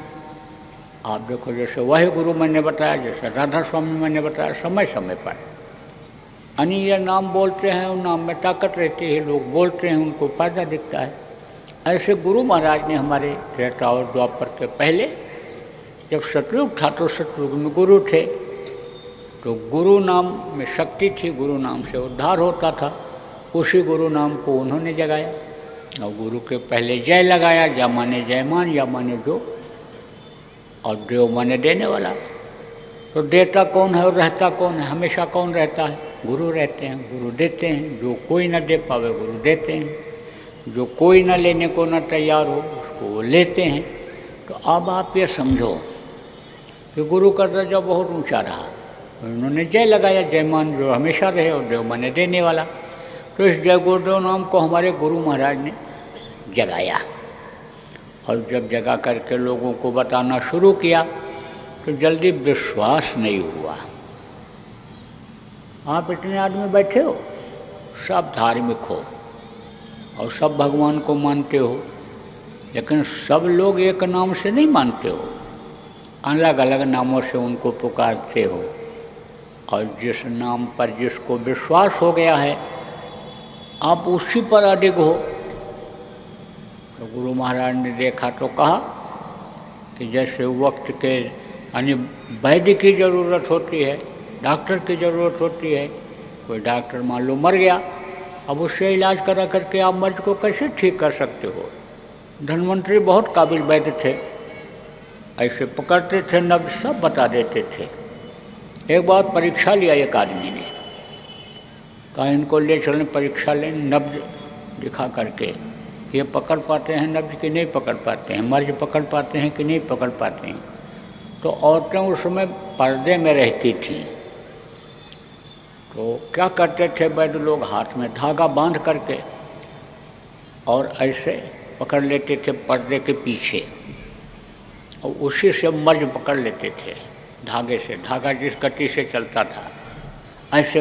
आप देखो, जैसे वही गुरु मैंने बताया, जैसे राधा स्वामी मैंने बताया, समय समय पर अनीय नाम बोलते हैं। उन नाम में ताकत रहती है, लोग बोलते हैं, उनको फायदा दिखता है। ऐसे गुरु महाराज ने हमारे त्रेता और द्वापर के पहले, जब सतयुग था तो सतयुग में गुरु थे, तो गुरु नाम में शक्ति थी, गुरु नाम से उद्धार होता था। उसी गुरु नाम को उन्होंने जगाया। और गुरु के पहले जय लगाया, जा माने जयमान, या माने जो, और देव माने देने वाला। तो देता कौन है और रहता कौन है? हमेशा कौन रहता है? गुरु रहते हैं, गुरु देते हैं। जो कोई न दे पावे, गुरु देते हैं। जो कोई न लेने को न तैयार हो, उसको वो लेते हैं। तो अब आप ये समझो कि गुरु का दर्जा बहुत ऊंचा रहा। उन्होंने जय लगाया, जयमान जो हमेशा रहे, और देव माने देने वाला। तो इस जय गुरुदेव नाम को हमारे गुरु महाराज ने जगाया। और जब जगा करके लोगों को बताना शुरू किया, तो जल्दी विश्वास नहीं हुआ। आप इतने आदमी बैठे हो, सब धार्मिक हो और सब भगवान को मानते हो, लेकिन सब लोग एक नाम से नहीं मानते हो, अलग अलग नामों से उनको पुकारते हो। और जिस नाम पर जिसको विश्वास हो गया है, आप उसी पर अडिग हो। तो गुरु महाराज ने देखा तो कहा कि जैसे वक्त के यानी वैद्य की ज़रूरत होती है, डॉक्टर की ज़रूरत होती है। कोई डॉक्टर मान लो मर गया, अब उससे इलाज करा करके आप मर्ज को कैसे ठीक कर सकते हो? धन्वंतरी बहुत काबिल वैद्य थे, ऐसे पकड़ते थे, नब्ज सब बता देते थे। एक बार परीक्षा लिया एक आदमी ने, कहा इनको ले चलें परीक्षा लें, नब्ज दिखा करके, ये पकड़ पाते हैं नब्ज कि नहीं पकड़ पाते हैं, मर्ज पकड़ पाते हैं कि नहीं पकड़ पाते हैं। तो औरतें उस समय पर्दे में रहती थीं, तो क्या करते थे वैद्य लोग? हाथ में धागा बांध करके और ऐसे पकड़ लेते थे पर्दे के पीछे, और उसी से मर्ज पकड़ लेते थे धागे से। धागा जिस गति से चलता था, ऐसे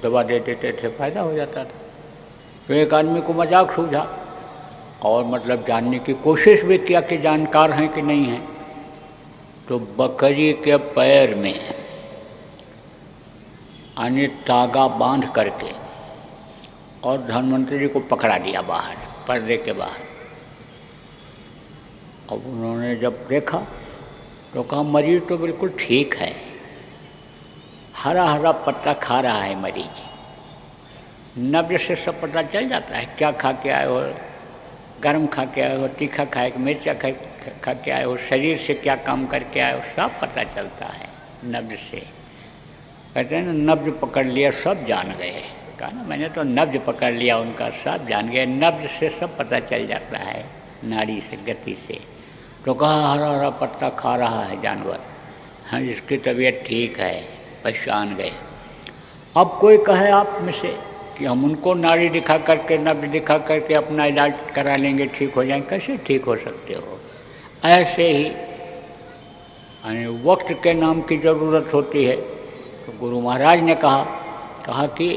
दबा दे देते थे, फायदा हो जाता था। तो एक आदमी को मजाक सूझा और मतलब जानने की कोशिश भी किया कि जानकार हैं कि नहीं हैं। तो बकरी के पैर में यानी तागा बांध करके और धन्वंतरी जी को पकड़ा दिया बाहर, पर्दे के बाहर। अब उन्होंने जब देखा तो कहा मरीज तो बिल्कुल ठीक है, हरा हरा पत्ता खा रहा है मरीज, नब्ज से सब पता चल जाता है क्या खा के आए हो, गर्म खा के आए हो, तीखा खाए कि मिर्चा खा के आए हो, शरीर से क्या काम करके आए हो, सब पता चलता है नब्ज से। कहते हैं ना नब्ज पकड़ लिया सब जान गए। कहा ना मैंने तो नब्ज पकड़ लिया उनका, सब जान गए, नब्ज से सब पता चल जाता है, नाड़ी से, गति से। तो कहा हरा हरा पत्ता खा रहा है जानवर, हाँ जिसकी तबीयत ठीक है, पहचान गए। अब कोई कहे आप में से कि हम उनको नाड़ी दिखा करके, नब्ज दिखा करके अपना इलाज करा लेंगे, ठीक हो जाएंगे, कैसे ठीक हो सकते हो? ऐसे ही यानी वक्त के नाम की ज़रूरत होती है। तो गुरु महाराज ने कहा कि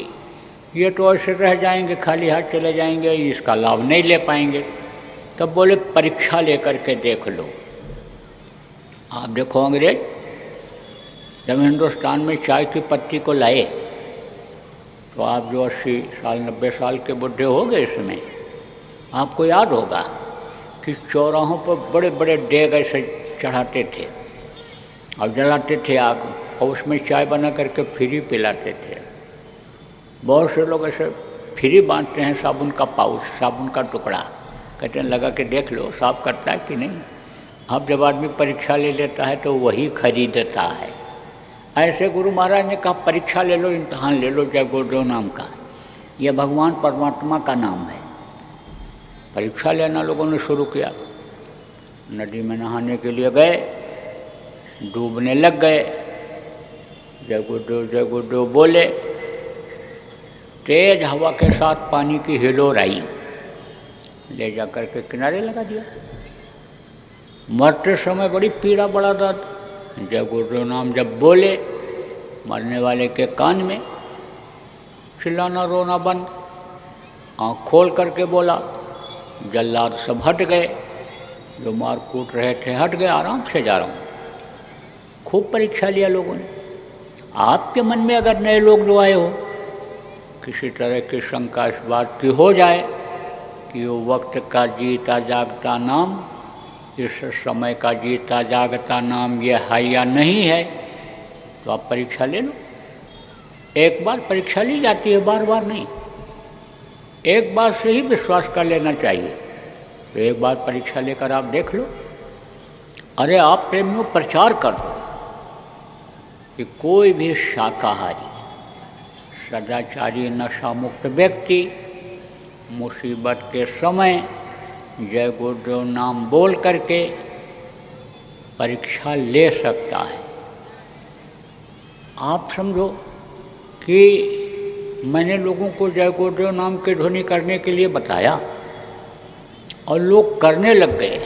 ये तो ऐसे रह जाएंगे, खाली हाथ चले जाएंगे, इसका लाभ नहीं ले पाएंगे। तब बोले परीक्षा लेकर के देख लो। आप देखो अंग्रेज जब हिंदुस्तान में चाय की पत्ती को लाए तो आप जो 80 साल 90 साल के बुढ़े हो गए, इसमें आपको याद होगा कि चौराहों पर बड़े बड़े डेग ऐसे चढ़ाते थे और जलाते थे आग, और उसमें चाय बना करके फ्री पिलाते थे। बहुत से लोग ऐसे फ्री बांटते हैं साबुन का पाउच, साबुन का टुकड़ा, कहते हैं लगा के देख लो साफ करता है कि नहीं। अब जब आदमी परीक्षा ले लेता है तो वही खरीदता है। ऐसे गुरु महाराज ने कहा परीक्षा ले लो, इम्तहान ले लो जय गुरुदेव नाम का, यह भगवान परमात्मा का नाम है। परीक्षा लेना लोगों ने शुरू किया, नदी में नहाने के लिए गए, डूबने लग गए, जय गुरुदेव बोले, तेज हवा के साथ पानी की हिलोर आई, ले जा करके किनारे लगा दिया। मरते समय बड़ी पीड़ा, बड़ा दर्द, जय गुरुदेव नाम जब बोले, मरने वाले के कान में चिल्लाना रोना बंद, आँख खोल करके बोला, जल्लाद सब हट गए, जो मार कूट रहे थे हट गए, आराम से जा रहा हूँ। खूब परीक्षा लिया लोगों ने। आपके मन में अगर नए लोग जो आए हो, किसी तरह की शंका इस बात की हो जाए कि वो वक्त का जीता जागता नाम, इस समय का जीता जागता नाम ये है या नहीं है, तो आप परीक्षा ले लो। एक बार परीक्षा ली जाती है, बार बार नहीं। एक बार से ही विश्वास कर लेना चाहिए। तो एक बार परीक्षा लेकर आप देख लो। अरे आप प्रेमियों प्रचार कर दो कि कोई भी शाकाहारी, सदाचारी, नशा मुक्त व्यक्ति मुसीबत के समय जय गुरुदेव नाम बोल करके परीक्षा ले सकता है। आप समझो कि मैंने लोगों को जय गुरुदेव नाम की ध्वनि करने के लिए बताया और लोग करने लग गए,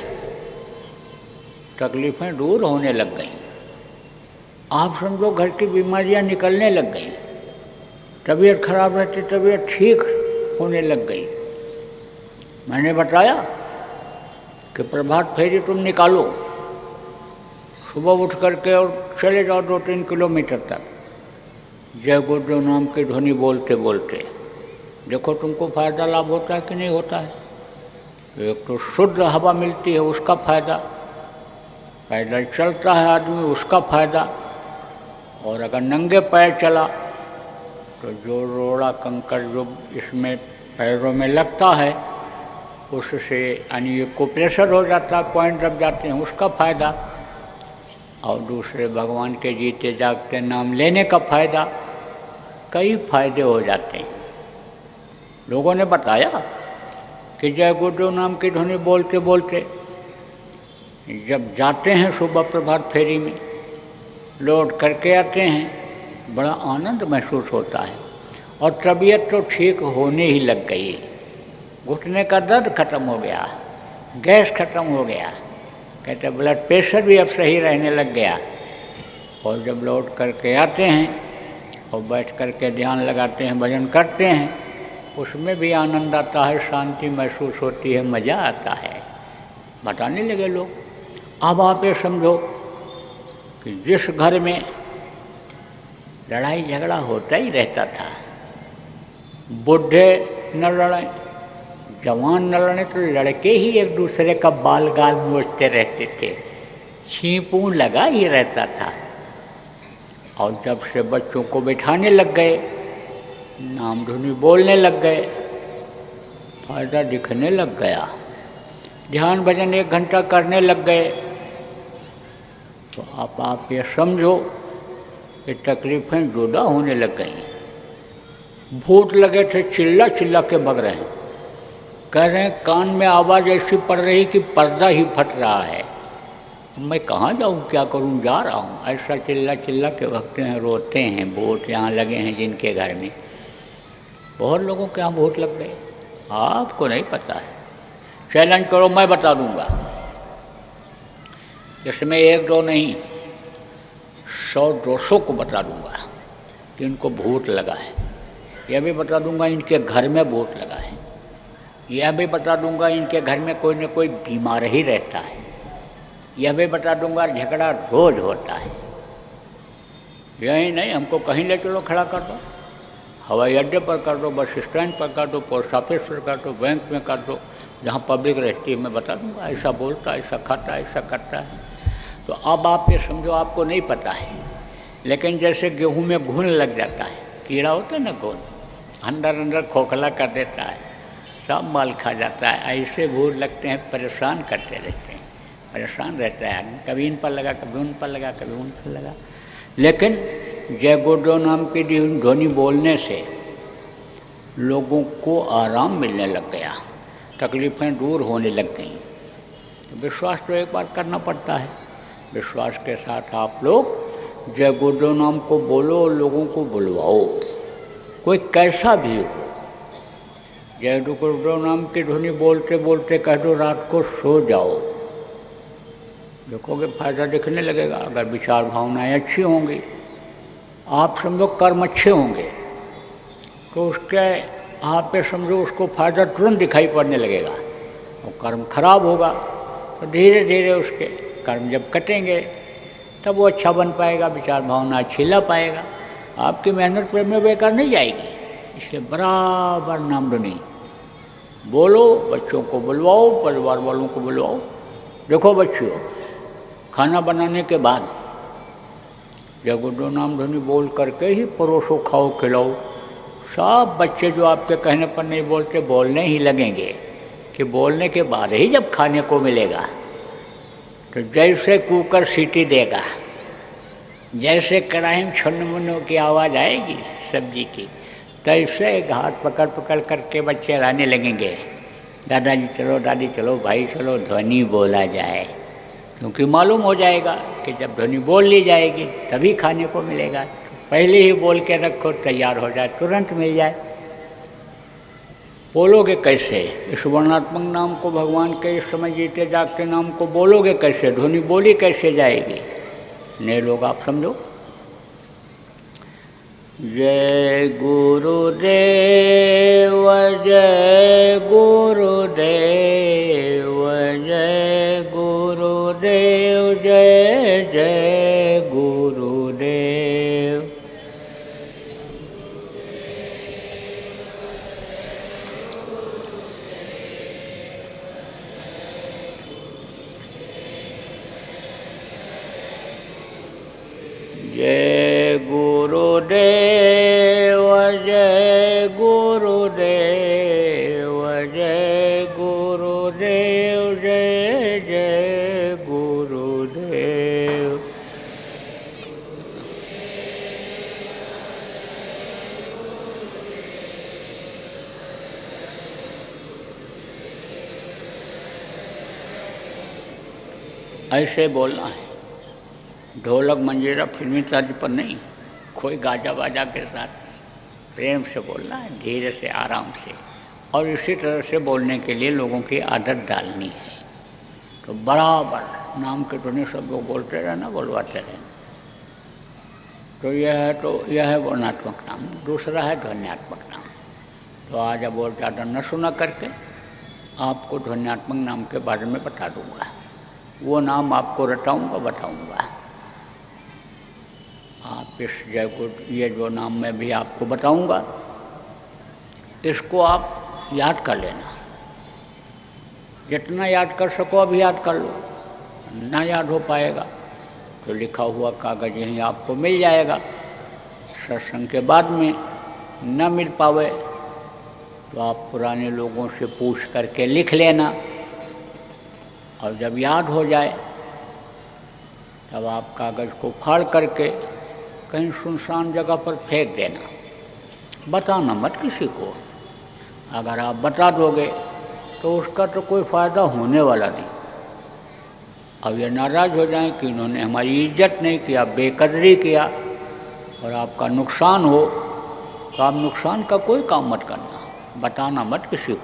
तकलीफ़ें दूर होने लग गईं। आप समझो घर की बीमारियां निकलने लग गईं, तबीयत खराब रहती तबीयत ठीक होने लग गई। मैंने बताया कि प्रभात फेरी तुम निकालो, सुबह उठ करके और चले जाओ 2-3 किलोमीटर तक जय गुरुदेव नाम की ध्वनि बोलते बोलते, देखो तुमको फ़ायदा लाभ होता है कि नहीं होता है। एक तो शुद्ध हवा मिलती है, उसका फ़ायदा, पैदल चलता है आदमी, उसका फ़ायदा, और अगर नंगे पैर चला तो जो रोड़ा कंकड़ जो इसमें पैरों में लगता है उससे यानी ये कुप्रेशर हो जाता है, पॉइंट दब जाते हैं, उसका फ़ायदा, और दूसरे भगवान के जीते जागते नाम लेने का फ़ायदा, कई फायदे हो जाते हैं। लोगों ने बताया कि जय गुरुदेव नाम की ध्वनि बोलते बोलते जब जाते हैं सुबह प्रभात फेरी में, लौट करके आते हैं, बड़ा आनंद महसूस होता है और तबीयत तो ठीक होने ही लग गई। घुटने का दर्द खत्म हो गया, गैस खत्म हो गया, कहते ब्लड प्रेशर भी अब सही रहने लग गया। और जब लौट करके आते हैं और बैठ करके ध्यान लगाते हैं, भजन करते हैं, उसमें भी आनंद आता है, शांति महसूस होती है, मज़ा आता है। बताने लगे लोग। अब आप ये समझो कि जिस घर में लड़ाई झगड़ा होता ही रहता था, बूढ़े न लड़े, जवान न लड़े, तो लड़के ही एक दूसरे का बाल गाल नोचते रहते थे, छींपू लगा ही रहता था। और जब से बच्चों को बैठाने लग गए, नाम धुनी बोलने लग गए, फायदा दिखने लग गया, ध्यान भजन 1 घंटा करने लग गए, तो आप ये समझो कि तकलीफें जुदा होने लग गई। भूत लगे थे चिल्ला चिल्ला के भग रहे हैं, कह रहे हैं कान में आवाज़ ऐसी पड़ रही कि पर्दा ही फट रहा है, मैं कहाँ जाऊँ, क्या करूँ, जा रहा हूँ। ऐसा चिल्ला चिल्ला के भगते हैं, रोते हैं। भूत यहाँ लगे हैं जिनके घर में, बहुत लोगों के यहाँ भूत लग गए, आपको नहीं पता है। चैलेंज करो, मैं बता दूंगा। इसमें 1-2 नहीं, 100-200 को बता दूंगा कि इनको भूत लगा है। यह भी बता दूंगा इनके घर में भूत लगा है। यह भी बता दूंगा इनके घर में कोई न कोई बीमार ही रहता है। यह भी बता दूंगा झगड़ा रोज होता है। यही नहीं, हमको कहीं ले चलो, खड़ा कर दो, हवाई अड्डे पर कर दो, बस स्टैंड पर कर दो, पोस्ट ऑफिस पर कर दो, बैंक में कर दो, जहाँ पब्लिक रहती है, मैं बता दूंगा ऐसा बोलता, ऐसा खाता, ऐसा करता है। तो अब आप ये समझो आपको नहीं पता है, लेकिन जैसे गेहूं में घुन लग जाता है, कीड़ा होता है ना घुन, अंदर अंदर खोखला कर देता है, सब माल खा जाता है। ऐसे भूत लगते हैं, परेशान करते रहते हैं, परेशान रहता है, कभी इन पर लगा, कभी उन पर लगा, कभी उन पर लगा। लेकिन जय गुरुदेव नाम की ध्वनि बोलने से लोगों को आराम मिलने लग गया, तकलीफ़ें दूर होने लग गईं। तो विश्वास तो एक बार करना पड़ता है। विश्वास के साथ आप लोग जय गुरुदेव नाम को बोलो, लोगों को बुलवाओ, कोई कैसा भी हो। जय गुरुदेव नाम की ध्वनि बोलते बोलते कह दो रात को सो जाओ, देखोगे फायदा दिखने लगेगा। अगर विचार भावनाएं अच्छी होंगी, आप समझो कर्म अच्छे होंगे, तो उसके आप ये समझो उसको फायदा तुरंत दिखाई पड़ने लगेगा। और कर्म खराब होगा तो धीरे धीरे उसके कर्म जब कटेंगे तब वो अच्छा बन पाएगा, विचार भावना अच्छी ला पाएगा, आपकी मेहनत प्रेम में बेकार नहीं जाएगी। इसलिए बराबर नाम धुनी बोलो, बच्चों को बुलवाओ, परिवार वालों को बुलवाओ। देखो बच्चों, खाना बनाने के बाद जय गुरुदेव नाम धुनी बोल करके ही परोसो, खाओ, खिलाओ। सब बच्चे जो आपके कहने पर नहीं बोलते, बोलने ही लगेंगे कि बोलने के बाद ही जब खाने को मिलेगा, तो जैसे कुकर सीटी देगा, जैसे कढ़ाई में छुन्न की आवाज़ आएगी सब्जी की, तैसे हाथ पकड़ पकड़ करके बच्चे लाने लगेंगे, दादाजी चलो, दादी चलो, भाई चलो, ध्वनि बोला जाए। क्योंकि मालूम हो जाएगा कि जब ध्वनि बोल ली जाएगी तभी खाने को मिलेगा। तो पहले ही बोल के रखो, तैयार हो जाए, तुरंत मिल जाए। बोलोगे कैसे इस वर्णात्मक नाम को, भगवान के इस समय जीते जागते नाम को बोलोगे कैसे, ध्वनि बोली कैसे जाएगी? नए लोग आप समझो। जय गुरुदेव, जय गुरुदेव, जय गुरुदेव, जय जय गुरुदेव। जय गुरुदेव, जय गुरुदेव, जय गुरुदेव, जय जय गुरुदेव। ऐसे बोलना है, ढोलक मंजीरा फिल्मी तर्ज पर नहीं, कोई गाजा बाजा के साथ प्रेम से बोलना है, धीरे से, आराम से। और इसी तरह से बोलने के लिए लोगों की आदत डालनी है। तो बराबर नाम के ध्वनि सब लोग बोलते रहना, बोलवाते रहना। तो यह है वर्णात्मक नाम। दूसरा है ध्वन्यात्मक नाम। तो आज अब और ज़्यादा न सुना करके आपको ध्वन्यात्मक नाम के बारे में बता दूंगा। वो नाम आपको रटाऊंगा, बताऊंगा। आप इस ये जो नाम मैं भी आपको बताऊंगा, इसको आप याद कर लेना। जितना याद कर सको अभी याद कर लो, ना याद हो पाएगा तो लिखा हुआ कागज़ यहीं आपको मिल जाएगा। सत्संग के बाद में न मिल पावे तो आप पुराने लोगों से पूछ करके लिख लेना, और जब याद हो जाए तब आप कागज़ को फाड़ करके कहीं सुनसान जगह पर फेंक देना। बताना मत किसी को। अगर आप बता दोगे तो उसका तो कोई फ़ायदा होने वाला नहीं। अब ये नाराज़ हो जाएं कि इन्होंने हमारी इज्जत नहीं किया, बेकदरी किया और आपका नुकसान हो, तो आप नुकसान का कोई काम मत करना, बताना मत किसी को।